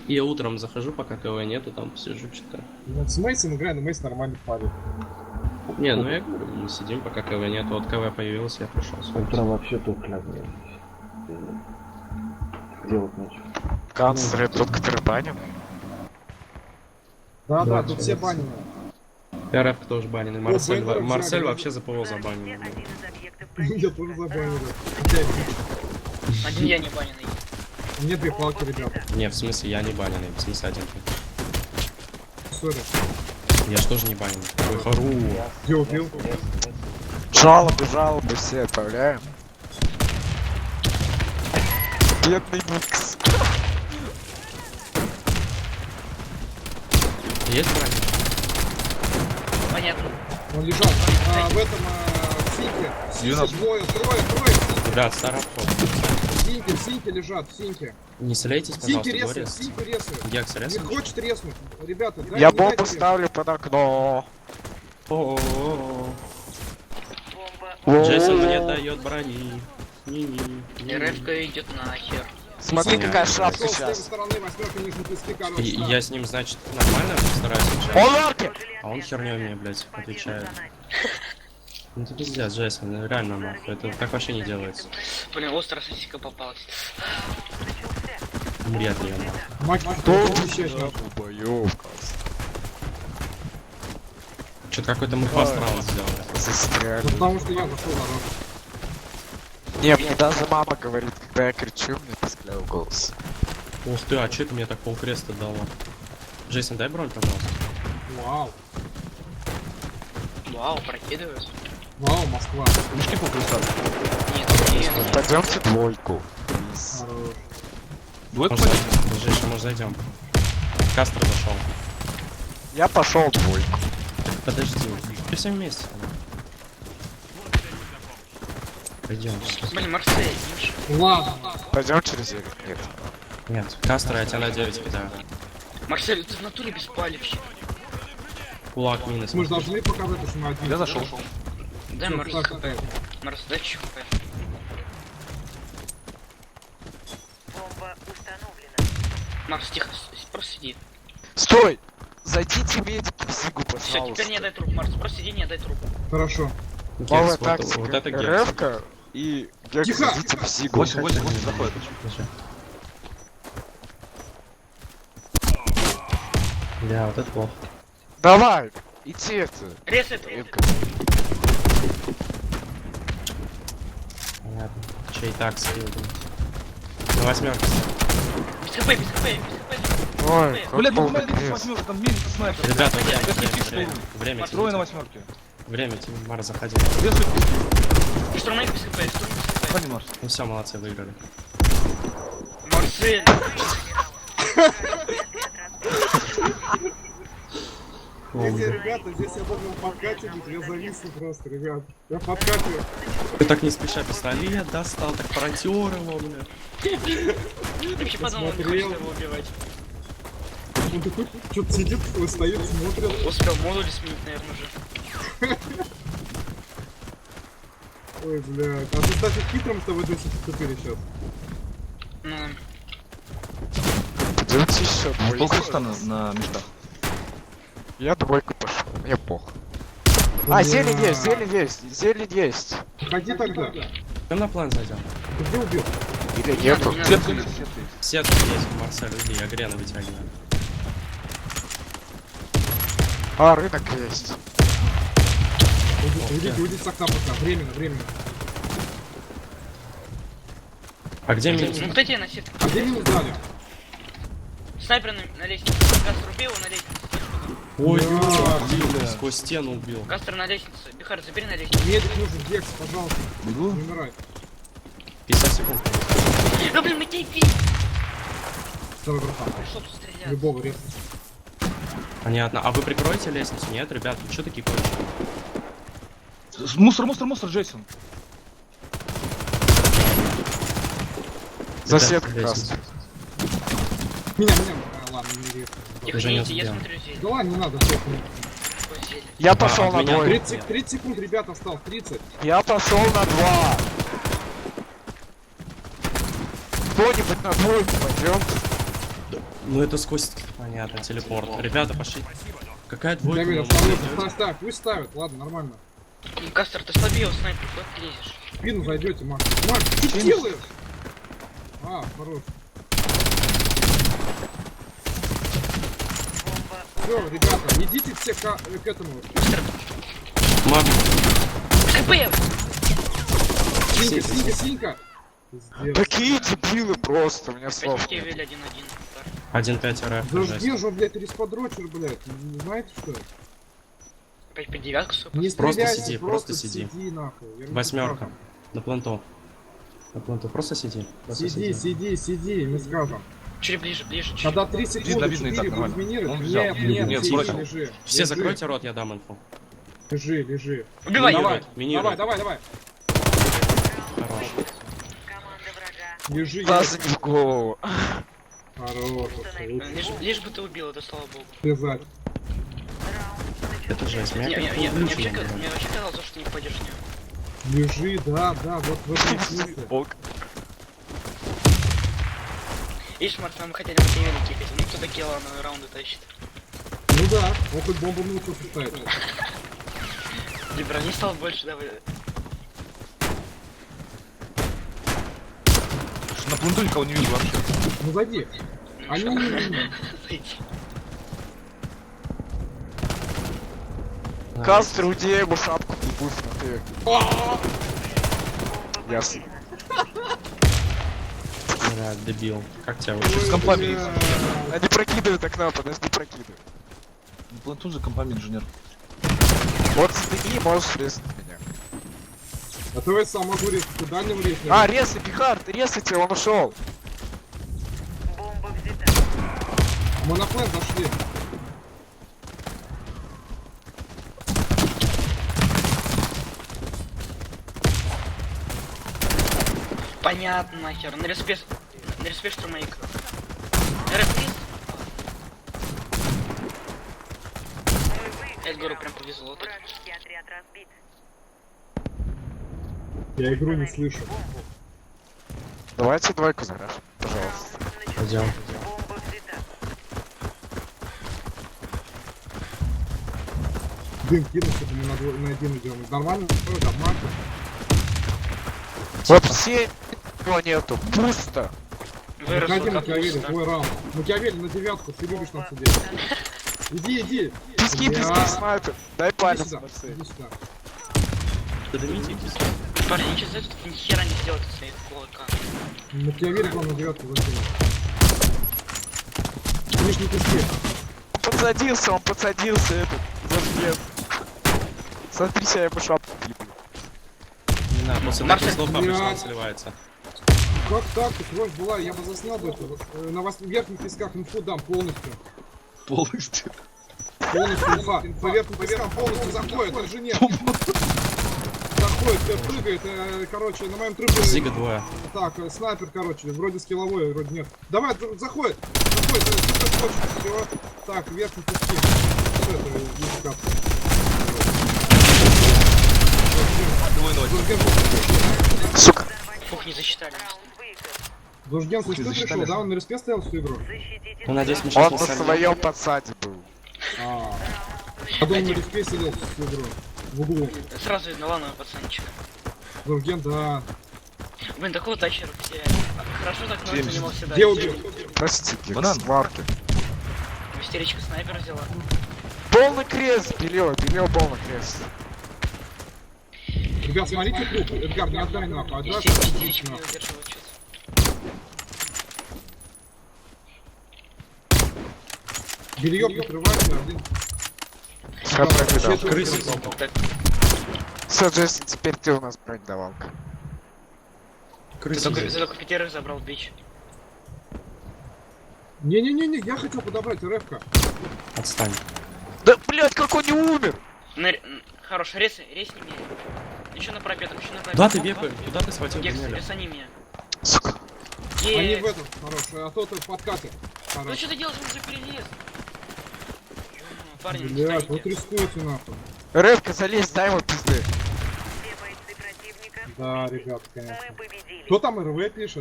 Я утром захожу, пока КВ нету, там сижу что-то. Вот с Мейсом играю, но Мейс нормально парит. Не, ну я говорю, мы сидим, пока КВ нету. Вот КВ появился, я пришел. Утро вообще тухля, блядь. Делать нечего. Канцлер, тот, который банил. Да, Да, тут все банены. РФ тоже баненый. Марсель, Бендер Марсель взяли. вообще за ПО забанил. Я тоже забанили. Один я не баненый. У меня две палки, ребята. Не, в смысле, я не баненый, в смысле один. Сори. Я ж тоже не баненый. Ой, хору. Я убил. Жалобы все отправляем. Бедный Никс. Есть бронь? Понятно. Он лежал в этом в синьке. Трое. Ребят, старый обход. В синьке лежат, в синьке. Не слейтесь, Синьки пожалуйста, резают, Борис. синьку резают. Гекс Не резает? хочет резнуть. Ребята, дайте, Я не бомбу дайте ставлю под окно. О-о-о. Воу. Джейсон мне дает брони. Не-не. РФ-ка идет нахер. Смотри, Понятно. какая резать. шапка С левой сейчас. стороны, восьмерка нижний пески, короче. И да. я с ним, значит, нормально стараюсь общаться. Он арки! А он херней мне, блядь, отвечает. Ну ты пиздец, Джейсон, ну реально нахуй. Это так вообще не делается. Блин, острая сосиска попалась. Бред я нахуй. Мать, Кто вещать надо. Что-то какой-то муха странно сделали. Застряли. Да потому что я зашел народ. Не, мне даже мама говорит, когда я кричу, мне писклял голос. Ух ты, а что ты мне так полкреста дала? Джейсон, дай бронь, пожалуйста. Вау. Вау, прокидывают. Вау, Москва. Мешки полкреста. Нет. Пойдемте двойку. Хорош. Двойку Может, пойдем? Джейсон, может зайдем. Кастро зашел. Я пошел двойку. Подожди, все вместе. Пойдем. Блин, Марсель, Миша. Ладно. Пойдем через зелень. Нет. Нет, Кастро, я тебя на 9 кидаю. Марсель, ты в натуре беспалевщик. Кулак минус. Мы же должны показать, что мы один. Я зашел. Дай Всё, Марс так, хп. так. Марс, дай чё хп. Марс, тихо, просто сиди. Стой! Зайдите медики в Сигу, Все, теперь не пожалуйста. дай труп, Марс, просто сиди, не дай труп. Хорошо. Новая Гекс, тактика. вот это Гекс. РФ-ка и Гекс, Тихо! зайдите в Сигу. 8 заходит. Подожди. Бля, вот это плохо. Давай! Иди это. Ресет, Эмка. Понятно. Чей так скилл, блядь. На восьмерке. без хп, без хп, без хп. Ой, Блядь, ну какой помоги, капец. восьмерка, там мини снайпер. Ребята, Я время, Трое на тяните. восьмерке. Время, тяните. Мар, заходи. Две сутки. Штурмай без хп, штурмай без хп. Ходи, Марс. Ну все, молодцы, выиграли. Марсель. Эти ребята, здесь я должен подкатывать, я зависну просто, ребят. Я подкатываю. Ты так не спеша пистолет достал, так фронтер его, бля. Ты вообще подумал, он не хочет его убивать. Он такой, что-то сидит, стоит, смотрит. Успел модули сменить, наверное, уже. Ой, блядь. А ты, кстати, хитрым с тобой 204 сейчас. Ну, Пойдемте еще двойку. Полкреста на мешках. Я двойку пошел, мне пох. А, зелень есть, зелень есть, зелень есть. Ходи тогда. Мы на план зайдем. Ты где убил? Или нету. не надо. Сетка есть, сетка есть. Сетка есть, Марсель, иди, я грена вытягиваю. А, рынок есть. Уйдите с окна пока. Временно. А где минус? Ну кто тебе на сетку? А где минус дали? Снайпер на лестнице. Кастер убил его на лестнице. Ой, Бля. сквозь стену убил. Кастер на лестнице. Бихар, забери на лестницу. Медик нужен, Гекс, пожалуйста. Бегу. Не умирай. 50 секунд. Да блин, мы тебя видим. Второй братан. Пришел тут стрелять. Любого резко. Понятно. А вы прикроете лестницу? Нет, ребят, вы что такие конченые? Мусор, Джейсон. Засед Ребят, как раз. лестницу. Меня. А, ладно, не резко. Тихо, Уже не не иди, я успел. смотрю здесь. Да ладно, не надо, всё. Ой, зелень. Я пошел от на меня двойку. 30 секунд, ребята, осталось. 30. Я пошел на 2. Кто-нибудь на двойку пойдем. Ну это сквозь... Понятно, телепорт. Ребята, пошли. Какая двойка? Камиль, может осторожно, быть? ставь, пусть ставят, ладно, нормально. Кастер, ты слабее, снайпер, куда ты лезешь? В спину зайдете, Макс. Макс, что ты делаешь? А, хорош. Все, ребята, идите все к этому. Маг, КП! Синька, синька, синька. Пиздец. Такие дебилы просто, у меня слов. Опять нет. вели 1-1. 1-5 РФ. Да жесть. где же, блядь, респодрочер, блядь? Не знаете что? Опять по девятку, сука. Не Просто стреляйте, сиди, просто сиди. нахуй. Я не Восьмерка. скажу. На пленту. На пленту. Просто сиди. Просто Сиди, мы скажем. Чуть ближе, ближе. Чуть. Когда 3 секунды, видно и так 4 нормально. разминируют, Он взял. нет, Нет, сиди, бросил. лежи. Все лежи, закройте рот, я дам инфу. Лежи. Убивай Давай, его! Минируй. давай. Хорош. Лежи, Даже не в голову. Хорош, Лишь бы ты убил, это слава богу. связать. Это жесть. Меня как Мне полублючено, блядь. вообще казалось, что ты не попадешь в него. Лежи, да, вот в этом смысле. Бог. Видишь, Марк, мы хотели бы тебе кикать, ну кто такие ладно раунды тащит. Ну да, он хоть бомбу научился ставить. Либра не стал больше, давай. На пленту никого не вижу вообще. Ну зайди. Они не Зайди. Кастер, уйди, ему шапку ебусь на ты. Ясно. Бля, дебил. Как тебя учить? С компами есть. А не прокидывай окна, подожди, прокидывай. На пленту за компами инженер. Вот стыги, можешь резать меня. А то я сам могу резать, ты дальним резать. А, резай, Пихард, резайте, он ушел. Мы на план зашли. Понятно, нахер. На респект штурмейк. Респект. Эдгару прям повезло. так. Я игру не слышу. Давайте двойку заграш, пожалуйста. Пойдем. Дым кинул, чтобы мы на один идем. Нормально? Ой, да, Марка. Вообще ничего нету, пусто. Выросло Выходи, как Макиавелли, пусто. твой раунд. Макиавелли на девятку, ты любишь там сидеть. Иди. Пески, Бля. снайпер. Дай Иди палец, сюда, Марсель. иди сюда. Додумите, идите. Парни, ничего за это ни хера не сделать из своих кулака. Макиавелли главное на девятку закинул. Нижний песке. Он подсадился, этот, зажгет. Смотрите, я ему шапку клиплю. Не надо, после Марсель, таких слов обычно он блядь. сливается. Как так? Ты кровь была, я бы заснял бы это. На верхних песках инфу дам полностью. Полностью. Полностью инфа. По верхним пескам полностью заходит, инженер. Заходит, прыгает, короче, на моем трюке. Зига двое. Так, снайпер, короче, вроде скилловой, вроде нет. Давай, заходит, все. Так, верхний пески. Вот это, индикация. Сука. Фух, не засчитали. Дожден, ты что пришел, да? Он на респе стоял всю игру? Ну, надеюсь, мы Он сейчас на не сольем. своем подсаде был. А, я думал, на респе сидел всю игру. В углу. Сразу видно, ладно, пацанчик. Дожден, да. Блин, такого тачера потеряли. Хорошо так ночью не мог сюда. Где убил? Простите, Банан. сварки. Истеричка снайпер взяла. Полный крест, Белё полный крест. Ребят, смотрите круг. Эдгар, не отдай нахуй. Отдай, Истеричка не нахуй. выдерживала что-то. Белье прикрывайте, один. Все прокидал. Щит Крысы прикрывал. топал. Так, Все, Джесси, теперь ты у нас бронедавалка. ты Крысы только, здесь. ты только пятерых забрал, бич. Не-не-не, я хотел подобрать РФ-ка. Отстань. Да, блядь, как он не умер! Хорош, рез не меня. Еще на пропетах, еще на пропетах. Куда ты вепы? Куда ты схватил Гекс, Даниэля? ресани меня. Сука. Они в Гекс. этом, хорош, а то ты в подкате. Ну Хорош. что ты делаешь, он же перелез. Парни, не Блядь, вот стоите. рискуйте нахуй. Рэвка, залезь, дай ему пизды. Да, ребят, конечно. Кто там РВ пишет?